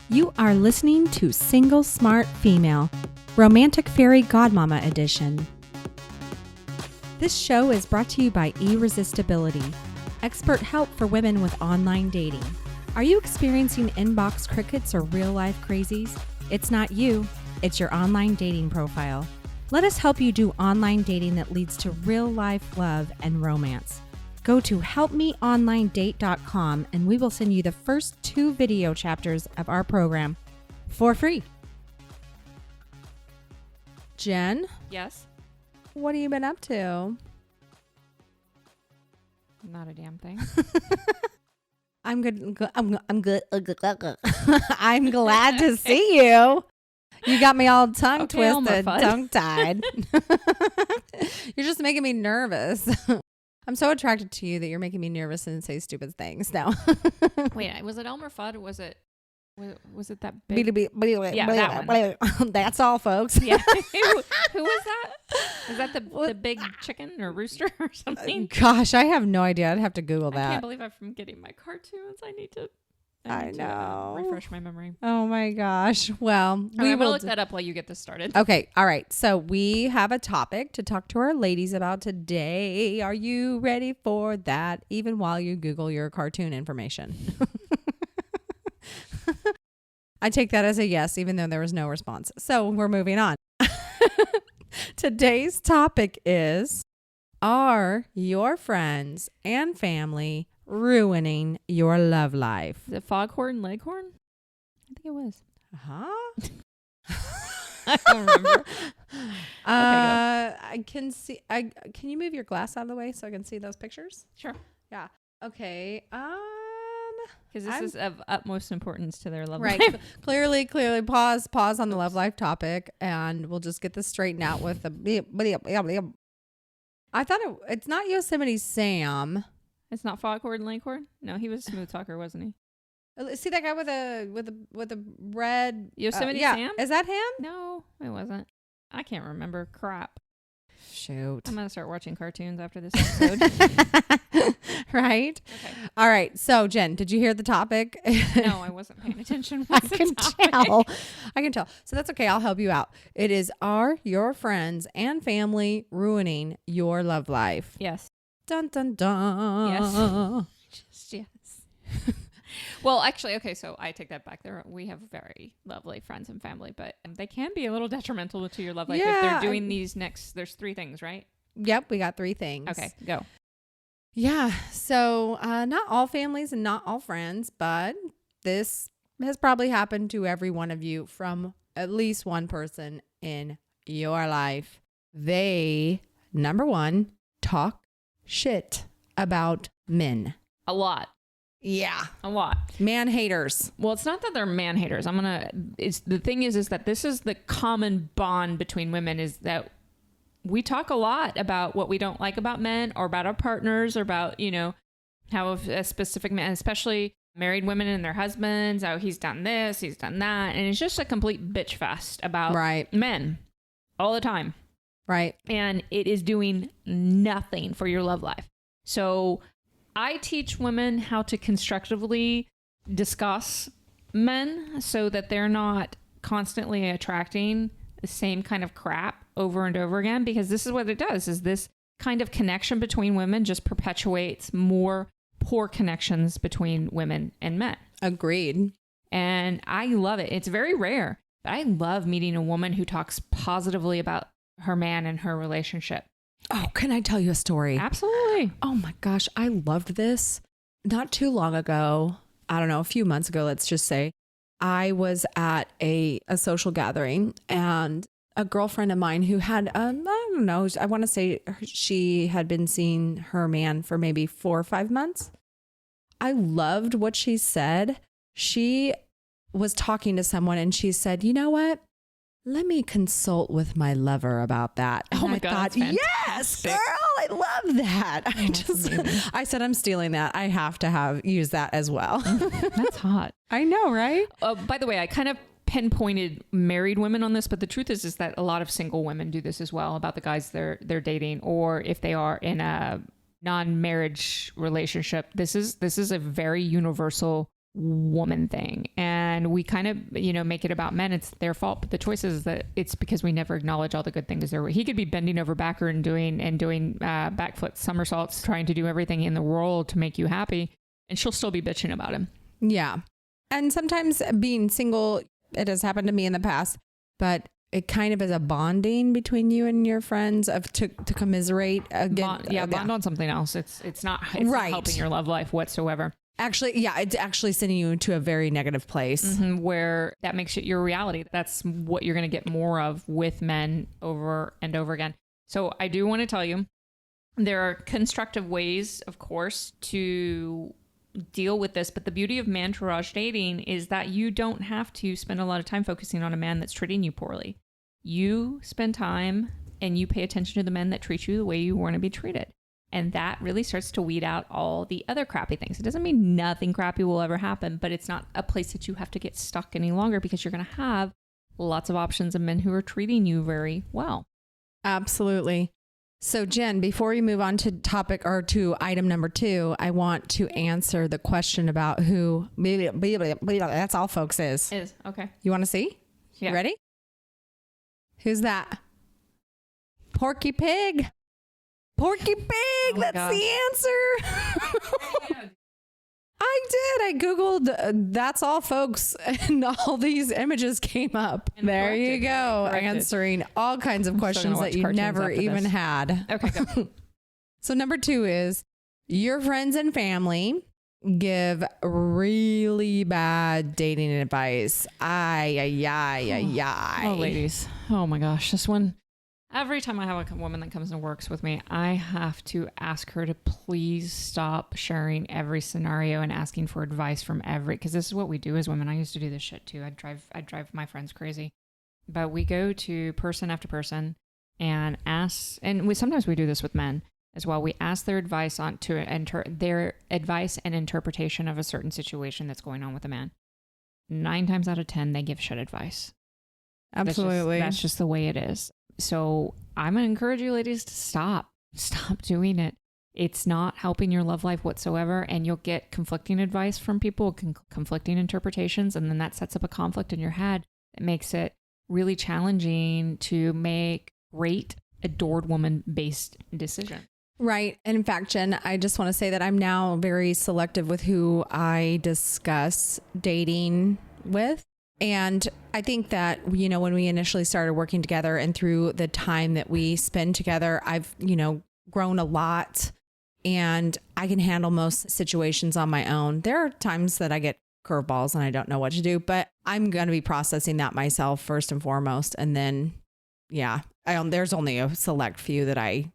You are listening to Single Smart Female, Romantic Fairy Godmama Edition. This show is brought to you by Irresistibility, expert help for women with online dating. Are you experiencing inbox crickets or real-life crazies? It's not you, it's your online dating profile. Let us help you do online dating that leads to real-life love and romance. Go to helpmeonlinedate.com and we will send you the first 2 video chapters of our program for free. Jen? Yes? What have you been up to? Not a damn thing. I'm good. I'm good. I'm glad to see you. You got me all tongue twisted, tongue tied. You're just making me nervous. I'm so attracted to you that you're making me nervous and say stupid things now. Wait, was it Elmer Fudd or was it that big? Yeah, that one. That's all, folks. Yeah. Who was that? Is that the big chicken or rooster or something? Gosh, I have no idea. I'd have to Google that. I can't believe I'm forgetting my cartoons. I need to refresh my memory. Oh my gosh. Well, I'm going to look that up while you get this started. Okay. All right. So we have a topic to talk to our ladies about today. Are you ready for that? Even while you Google your cartoon information. I take that as a yes, even though there was no response. So we're moving on. Today's topic is, are your friends and family ruining your love life? Is it Foghorn Leghorn? I think it was. Huh? I don't remember. I can see. Can you move your glass out of the way so I can see those pictures? Sure. Yeah. Okay. Because this is of utmost importance to their love life. Right. Clearly pause on the love life topic, and we'll just get this straightened out with the. I thought it's not Yosemite Sam. It's not Foghorn Leghorn? No, he was a smooth talker, wasn't he? See that guy with a red Yosemite Sam? Is that him? No, it wasn't. I can't remember. Crap. Shoot. I'm going to start watching cartoons after this episode. Right? Okay. All right. So, Jen, did you hear the topic? No, I wasn't paying attention. I can tell. So that's okay. I'll help you out. It is, are your friends and family ruining your love life? Yes. Dun, dun, dun. Yes. Just yes. Well, actually, okay, so I take that back. We have very lovely friends and family, but they can be a little detrimental to your love life if they're doing there's 3 things, right? Yep, we got 3 things. Okay, go. Yeah, so not all families and not all friends, but this has probably happened to every one of you from at least one person in your life. They, number 1, talk shit about men. A lot. Yeah. A lot. Man haters. Well, it's not that they're man haters. The thing is that this is the common bond between women, is that we talk a lot about what we don't like about men or about our partners or about, how a specific man, especially married women and their husbands, how he's done this, he's done that. And it's just a complete bitch fest about men all the time. Right. And it is doing nothing for your love life. So I teach women how to constructively discuss men so that they're not constantly attracting the same kind of crap over and over again, because this is what it does, is this kind of connection between women just perpetuates more poor connections between women and men. Agreed. And I love it. It's very rare, but I love meeting a woman who talks positively about her man and her relationship. Oh, can I tell you a story? Absolutely. Oh my gosh, I loved this. Not too long ago, I don't know, a few months ago, let's just say, I was at a social gathering, and a girlfriend of mine who had, I don't know, I want to say she had been seeing her man for maybe 4 or 5 months. I loved what she said. She was talking to someone and she said, you know what? Let me consult with my lover about that. And oh my God. Thought, yes, girl, I love that. I said, I'm stealing that. I have to use that as well. That's hot. I know, right? By the way, I kind of pinpointed married women on this, but the truth is that a lot of single women do this as well about the guys they're dating, or if they are in a non-marriage relationship. This is a very universal woman thing. And And we kind of, make it about men. It's their fault. But the choice is that it's because we never acknowledge all the good things. He could be bending over backward and doing backflips, somersaults, trying to do everything in the world to make you happy. And she'll still be bitching about him. Yeah. And sometimes being single, it has happened to me in the past, but it kind of is a bonding between you and your friends to commiserate again. Bond on something else. It's not helping your love life whatsoever. Actually, yeah, it's actually sending you into a very negative place where that makes it your reality. That's what you're going to get more of with men over and over again. So I do want to tell you, there are constructive ways, of course, to deal with this. But the beauty of mantourage dating is that you don't have to spend a lot of time focusing on a man that's treating you poorly. You spend time and you pay attention to the men that treat you the way you want to be treated. And that really starts to weed out all the other crappy things. It doesn't mean nothing crappy will ever happen, but it's not a place that you have to get stuck any longer because you're going to have lots of options of men who are treating you very well. Absolutely. So Jen, before you move on to to item number 2, I want to answer the question about who that's all folks is. Okay. You want to see? Yeah. You ready? Who's that? Porky Pig. Porky Pig. Oh That's gosh. the answer. I did. I Googled that's all folks and all these images came up. And there you go. corrected. Answering all kinds of questions that you never even had. Okay, go. So number 2 is your friends and family give really bad dating advice. Oh, ladies. Oh my gosh. This one. Every time I have a woman that comes and works with me, I have to ask her to please stop sharing every scenario and asking for advice from because this is what we do as women. I used to do this shit too. I'd drive my friends crazy. But we go to person after person and ask, and sometimes we do this with men as well. We ask their advice their advice and interpretation of a certain situation that's going on with a man. 9 times out of 10, they give shit advice. Absolutely. That's just the way it is. So I'm going to encourage you ladies to stop doing it. It's not helping your love life whatsoever. And you'll get conflicting advice from people, conflicting interpretations. And then that sets up a conflict in your head. It makes it really challenging to make great adored woman based decisions. Right. And in fact, Jen, I just want to say that I'm now very selective with who I discuss dating with. And I think that, when we initially started working together and through the time that we spend together, I've, grown a lot and I can handle most situations on my own. There are times that I get curveballs and I don't know what to do, but I'm going to be processing that myself first and foremost. And then, there's only a select few that I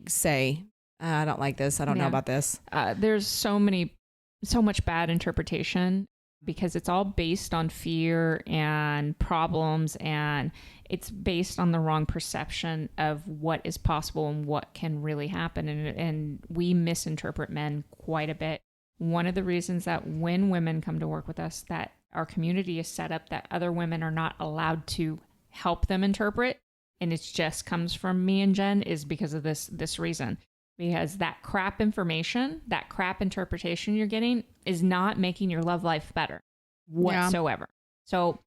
say, I don't like this. I don't know about this. There's so much bad interpretation because it's all based on fear and problems, and it's based on the wrong perception of what is possible and what can really happen. And we misinterpret men quite a bit. One of the reasons that when women come to work with us, that our community is set up that other women are not allowed to help them interpret, and it just comes from me and Jen, is because of this reason. Because that crap information, that crap interpretation you're getting is not making your love life better whatsoever. Yeah. So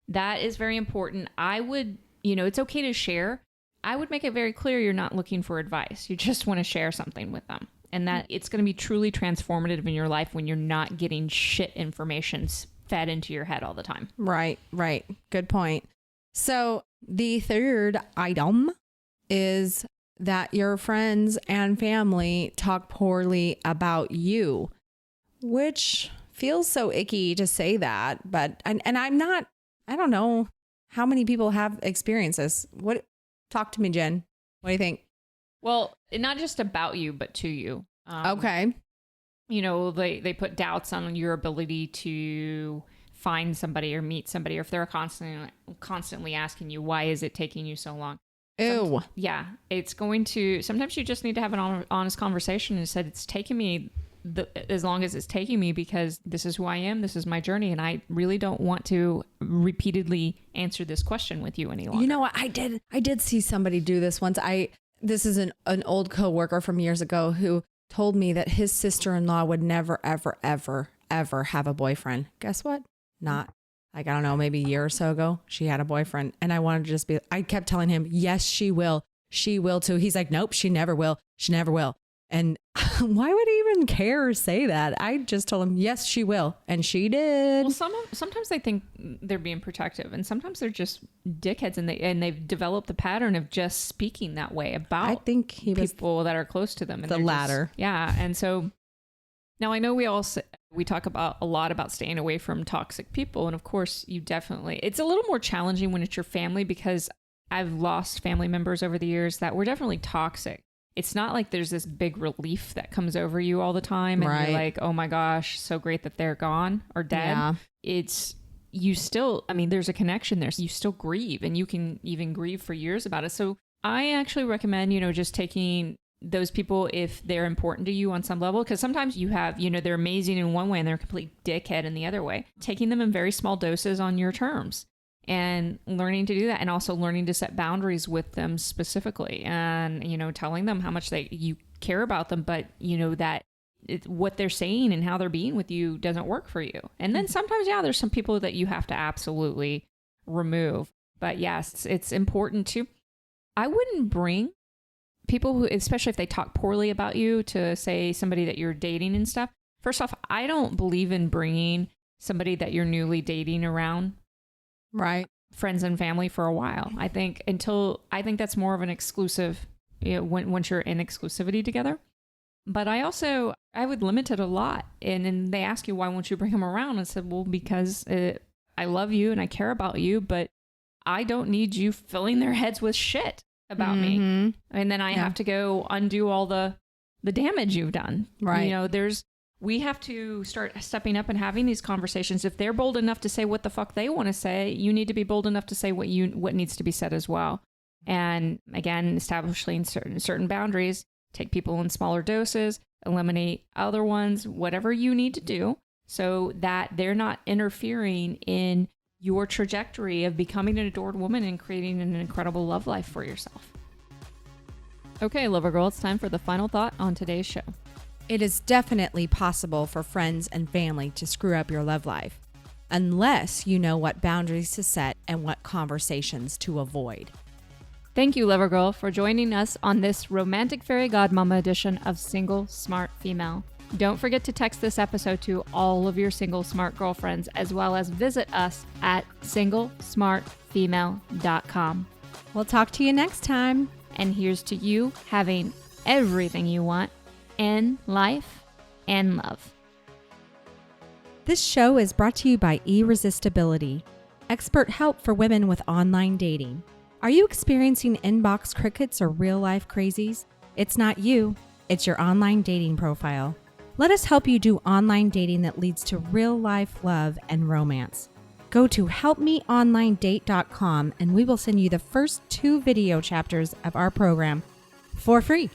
that is very important. I would, it's okay to share. I would make it very clear you're not looking for advice. You just want to share something with them. And that it's going to be truly transformative in your life when you're not getting shit information fed into your head all the time. Right. Good point. So the third item is that your friends and family talk poorly about you, which feels so icky to say that, but, and I'm not, I don't know how many people have experiences. Talk to me, Jen. What do you think? Well, not just about you, but to you. Okay. They put doubts on your ability to find somebody or meet somebody, or if they're constantly asking you, why is it taking you so long? Ew. It's going to, sometimes you just need to have an honest conversation and said, it's taking me as long as it's taking me because this is who I am. This is my journey. And I really don't want to repeatedly answer this question with you any longer. You know what? I did see somebody do this once. This is an old coworker from years ago who told me that his sister-in-law would never, ever, ever, ever have a boyfriend. Guess what? Not like, I don't know, maybe a year or so ago, she had a boyfriend. And I wanted to just be, I kept telling him, yes, she will. She will too. He's like, nope, she never will. She never will. And why would he even care or say that? I just told him, yes, she will. And she did. Well, sometimes they think they're being protective, and sometimes they're just dickheads, and they've developed the pattern of just speaking that way about I think he was people that are close to them. And the latter. Yeah. And so now I know we talk a lot about staying away from toxic people. And of course it's a little more challenging when it's your family, because I've lost family members over the years that were definitely toxic. It's not like there's this big relief that comes over you all the time. And you're like, oh my gosh, so great that they're gone or dead. Yeah. It's, you still, I mean, there's a connection there. So you still grieve, and you can even grieve for years about it. So I actually recommend, just taking those people if they're important to you on some level, because sometimes you have, they're amazing in one way and they're a complete dickhead in the other way. Taking them in very small doses on your terms and learning to do that, and also learning to set boundaries with them specifically, and telling them how much you care about them, but that what they're saying and how they're being with you doesn't work for you. And then sometimes there's some people that you have to absolutely remove. But yes, it's important to, I wouldn't bring people who, especially if they talk poorly about you, to say somebody that you're dating and stuff. First off, I don't believe in bringing somebody that you're newly dating around friends and family for a while. I think that's more of an exclusive, once you're in exclusivity together. But I would limit it a lot. And then they ask you, why won't you bring them around? I said, well, because I love you and I care about you, but I don't need you filling their heads with shit about me. And then I have to go undo all the damage you've done. Right. We have to start stepping up and having these conversations. If they're bold enough to say what the fuck they want to say, you need to be bold enough to say what needs to be said as well. And again, establishing certain boundaries, take people in smaller doses, eliminate other ones, whatever you need to do, so that they're not interfering in your trajectory of becoming an adored woman and creating an incredible love life for yourself. Okay, Lover Girl, it's time for the final thought on today's show. It is definitely possible for friends and family to screw up your love life, unless you know what boundaries to set and what conversations to avoid. Thank you, Lover Girl, for joining us on this Romantic Fairy Godmama edition of Single Smart Female. Don't forget to text this episode to all of your single smart girlfriends, as well as visit us at singlesmartfemale.com. We'll talk to you next time. And here's to you having everything you want in life and love. This show is brought to you by Irresistibility, expert help for women with online dating. Are you experiencing inbox crickets or real-life crazies? It's not you, it's your online dating profile. Let us help you do online dating that leads to real-life love and romance. Go to helpmeonlinedate.com and we will send you the first 2 video chapters of our program for free.